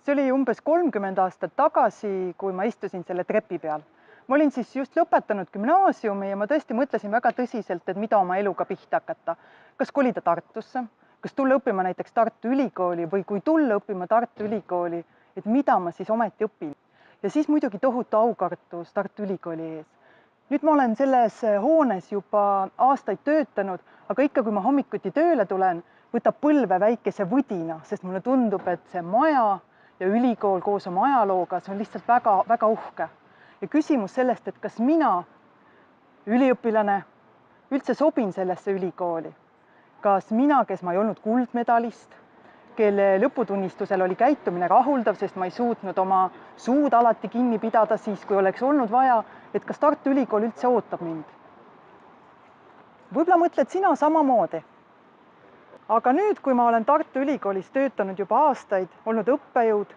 See oli umbes 30 aastat tagasi, kui ma istusin selle trepi peal. Ma olin siis just lõpetanud gümnaasiumi ja ma tõesti mõtlesin väga tõsiselt, et mida oma eluga pihta hakata. Kas kolida Tartusse, kas tulla õppima näiteks Tartu Ülikooli või kui tulla õppima Tartu Ülikooli, et mida ma siis ometi õpin. Ja siis muidugi tohutu aukartus Tartu Ülikooli ees. Nüüd ma olen selles hoones juba aastaid töötanud, aga ikka kui ma hommikuti tööle tulen, võtab põlve väikese võdina, sest mulle tundub, et see maja ja ülikool koos oma ajalooga, see on lihtsalt väga uhke. Ja küsimus sellest, et kas mina, üliõpilane, üldse sobin sellesse ülikooli. Kas mina, kes ma ei olnud kuldmedalist, kelle lõputunnistusel oli käitumine rahuldav, sest ma ei suutnud oma suud alati kinni pidada siis, kui oleks olnud vaja, et kas Tartu Ülikool üldse ootab mind. Võib-olla mõtled sina samamoodi. Aga nüüd, kui ma olen Tartu Ülikoolis töötanud juba aastaid, olnud õppejõud,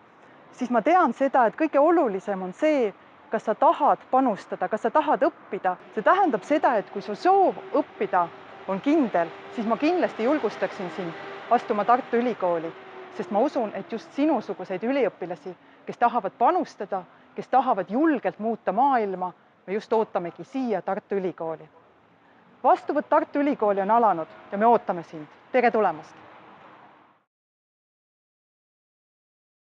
siis ma tean seda, et kõige olulisem on see, kas sa tahad panustada, kas sa tahad õppida. See tähendab seda, et kui su soov õppida on kindel, siis ma kindlasti julgustaksin sind astuma Tartu Ülikooli, sest ma usun, et just sinusuguseid üliõpilasi, kes tahavad panustada, kes tahavad julgelt muuta maailma, me just ootamegi siia Tartu Ülikooli. Vastuvõtt Tartu Ülikooli on alanud ja me ootame sind. Tere tulemast!